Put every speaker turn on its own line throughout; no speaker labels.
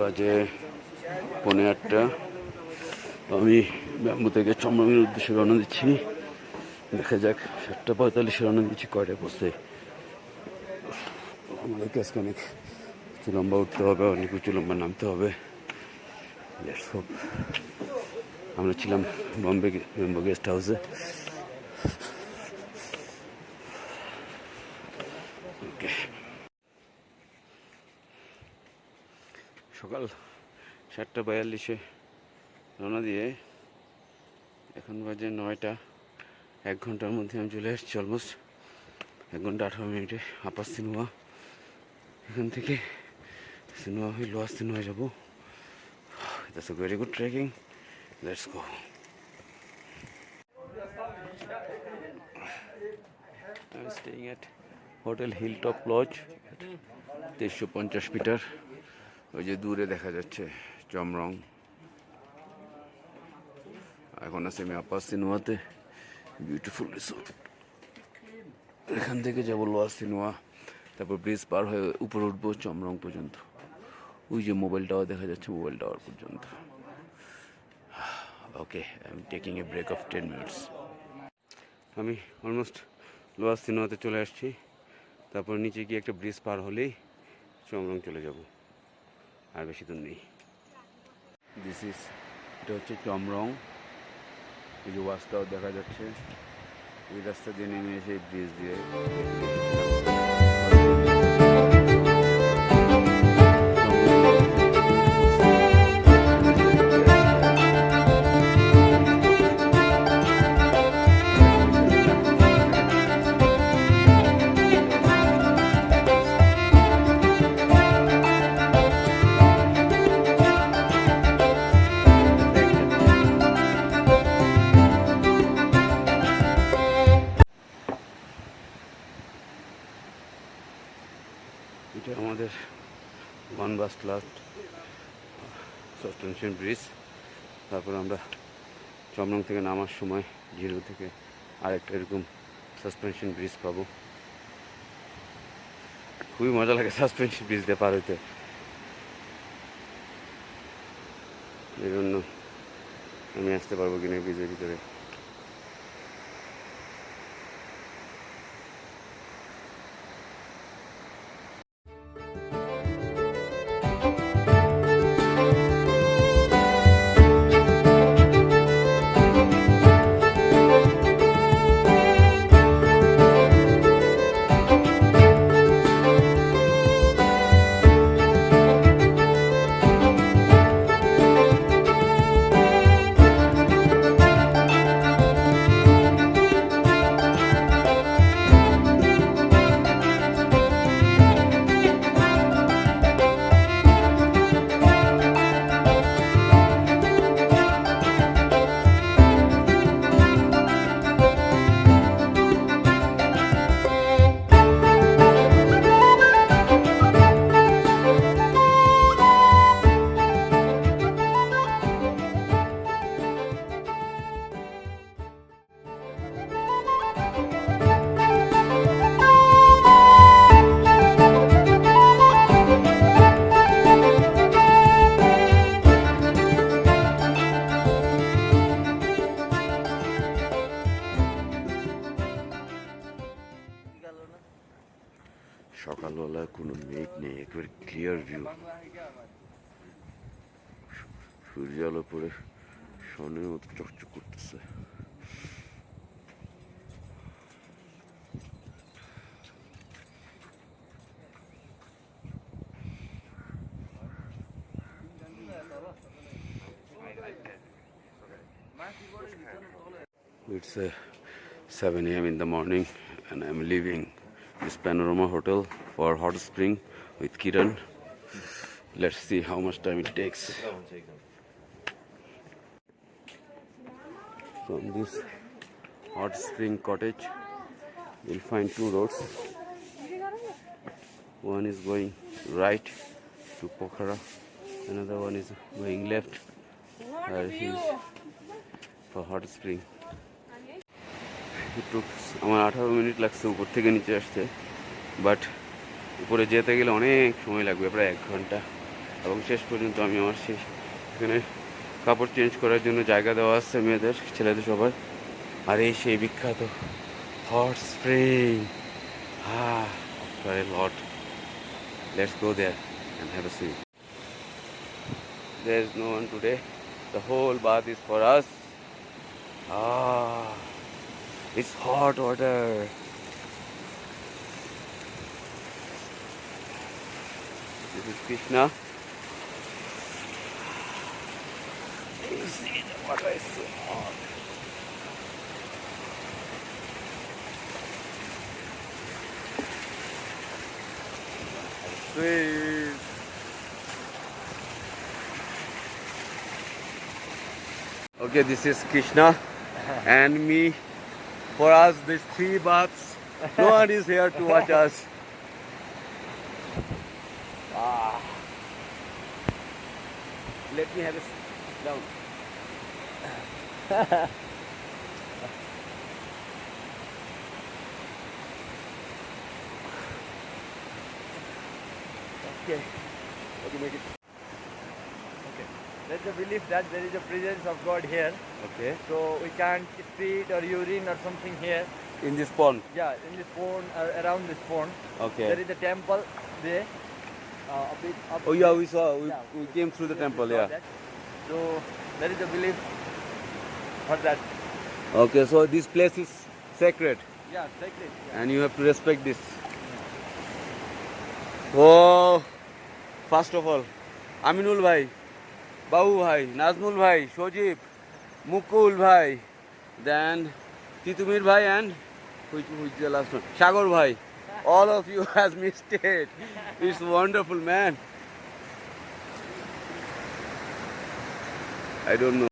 বাজে 8:45। আমি ব্যাম্বু থেকে চমরমের উদ্দেশ্যে রওনা দিচ্ছি। দেখা যাক 7:45 রওনা দিচ্ছি, কয়টা বসে। আমাদেরকে আজকে অনেক উঁচু লম্বা উঠতে হবে, অনেক উঁচু লম্বা নামতে হবে। আমরা ছিলাম ব্যাম্বু গেস্ট হাউসে। ওকে, সকাল 7:42 রওনা দিয়ে এখন বাজে 9টা। 1 ঘন্টার মধ্যে আমি চলে এসেছি, অলমোস্ট 1 ঘন্টা 18 মিনিটে আপার সিনোয়া। এখান থেকে সিনোয়া হয়ে লোয়ার সিনোয়া যাবো। That's a very good trekking. Let's go. I'm staying at Hotel Hilltop Lodge, 350 metre. ওই যে দূরে দেখা যাচ্ছে চমরং। এখন আছে আমি আপার সিনোয়াতে, বিউটিফুল রিসোর্ট। এখান থেকে যাবো লোয়ার সিনোয়া, তারপর ব্রিজ পার হয়ে উপরে উঠবো চমরং পর্যন্ত। ওই যে মোবাইল টাওয়ার দেখা যাচ্ছে, মোবাইল টাওয়ার পর্যন্ত। Okay, I am taking a break of 10 minutes. আমি অলমোস্ট লোয়ার সিনোয়াতে চলে আসছি। তারপর নিচে গিয়ে একটা ব্রিজ পার হলেই চমরং চলে যাব, আর বেশি দূর নেই। এটা হচ্ছে চমরং। এই যে ওয়াচ টাওয়ার দেখা যাচ্ছে, এই রাস্তা দিয়ে নেমে এসে ব্রিজ দিয়ে। এটা আমাদের বানবাস লাস্ট সাসপেনশন ব্রিজ। তারপর আমরা চমরং থেকে নামার সময় জিরো থেকে আরেকটা এরকম সাসপেনশন ব্রিজ পাবো। খুবই মজা লাগে সাসপেনশন ব্রিজ দিয়ে পার হইতে। এই জন্য আমি আসতে পারবো কিনা ব্রিজের ভিতরে। সকালবেলায় কোনো মেঘ নেই, একেবারে ক্লিয়ার ভিউ। সূর্য আলো পরে স্বর্ণের মতো চকচক করতেছে। It's 7 a.m. in the morning and I'm leaving this Panorama Hotel for hot spring with Kiran. Let's see how much time it takes. From this hot spring cottage you'll find 2 roads. One is going right to Pokhara, another one is going left where he's for hot spring. একটু আমার 18 minute লাগছে উপর থেকে নিচে আসতে, but উপরে যেতে গেলে অনেক সময় লাগবে, প্রায় 1 ঘন্টা। এবং শেষ পর্যন্ত আমি আমার সেই এখানে কাপড় চেঞ্জ করার জন্য জায়গা দেওয়া আছে মেয়েদের ছেলেদের সবার। আর এই সেই বিখ্যাত hot spring. after a lot, let's go there and have a swim. There is no one today. The whole bath is for us. It's hot water. This is Krishna. You see the water is so hot. Sweet. Okay, this is Krishna and me. For us, these 3 baths. No one is here to watch us. Let me have a sit down. Okay. Okay, make it.
Okay. There's a belief that there is a presence of God here.
Okay.
So we can't spit or urine or something here.
In this pond.
Yeah, in this pond, around this pond.
Okay.
There is a temple there. A bit up
Oh yeah,
there.
we saw.
Yeah.
We came through the
Yes,
temple.
we saw
Yeah.
that. So there is a belief for that.
Okay, so this place is sacred,
Yeah, sacred. Yeah.
and you have to respect this. Oh, first of all, Aminul bhai, Babu bhai, Nazmul bhai, Shojib, Mukul bhai, then Titumir bhai, and which is the last one? Shagor bhai. All of you has missed it. It's wonderful, man. I don't know.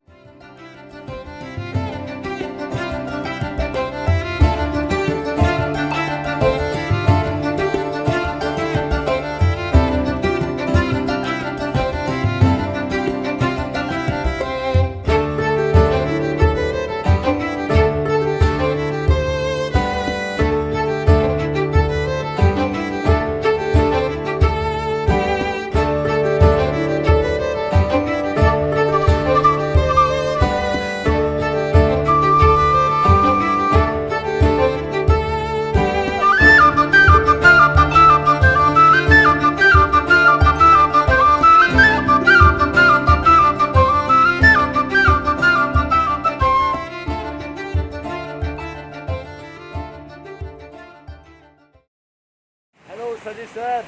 Hello, Sajid sir.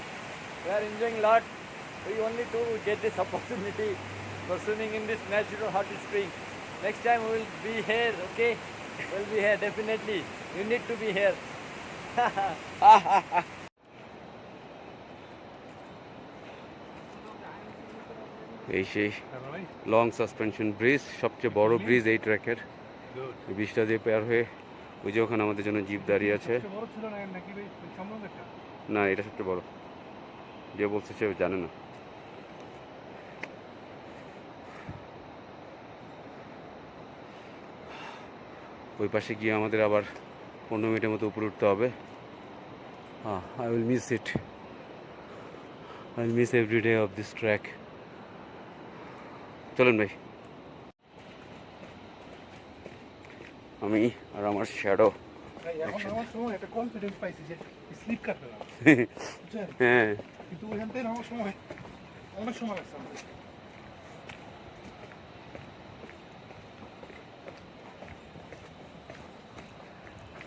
We are enjoying a lot. We only to get this opportunity for swimming in this natural hot spring. Next time we will be here, okay? We'll be here definitely. You need to be here.
এই সেই long suspension bridge, সবচেয়ে বড় bridge এই ট্র্যাকের। এই ব্রিজটা দিয়ে পার হয়ে ওই যে ওখানে আমাদের জন্য জিপ দাঁড়িয়ে আছে। না, এটা সবচেয়ে বড়। যে বলছে সে জানে না। ওই পাশে গিয়ে আমাদের আবার 15 মিনিটের মতো উপরে উঠতে হবে। I will miss it. I will miss every day of this track. চলুন ভাই। আমি আর আমার শ্যাডো।
আমার সময় একটা কনফিডেন্স পাইছি যে স্লিপ কাটবে না।
হ্যাঁ,
কিন্তু ওইখান থেকে আমার সময় অনেক সময় লাগছে আমাদের।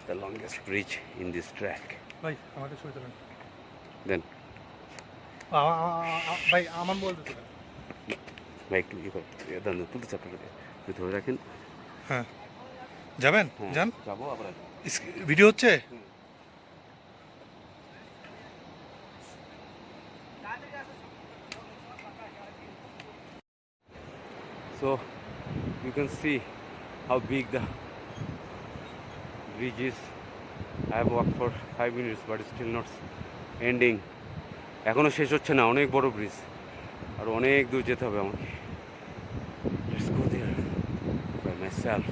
the longest bridge in this track.
ভাই আমাকে ছবি তোলেন।
Then
ভাই আমার মোবাইল দিতে
ভাই একটু ইয়ে করো, দাঁড়ান তুলতে চাপটা তুই ধরে রাখেন।
হ্যাঁ যাবেন?
হ্যাঁ,
যান।
যাবো আবার।
ভিডিও হচ্ছে?
So you can see how big the bridge is. I have walked for 5 minutes but still not ending. এখনো শেষ হচ্ছে না, অনেক বড় ব্রিজ, আর অনেক দূর যেতে হবে আমাকে। Let's go there by myself.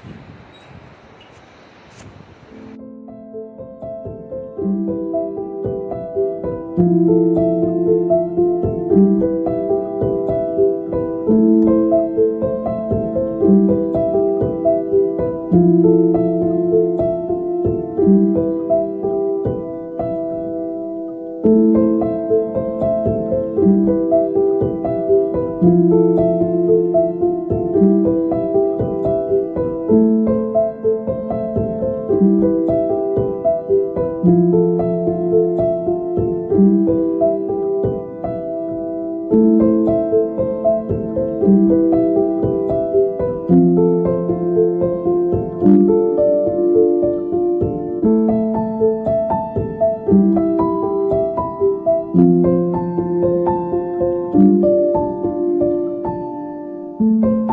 you.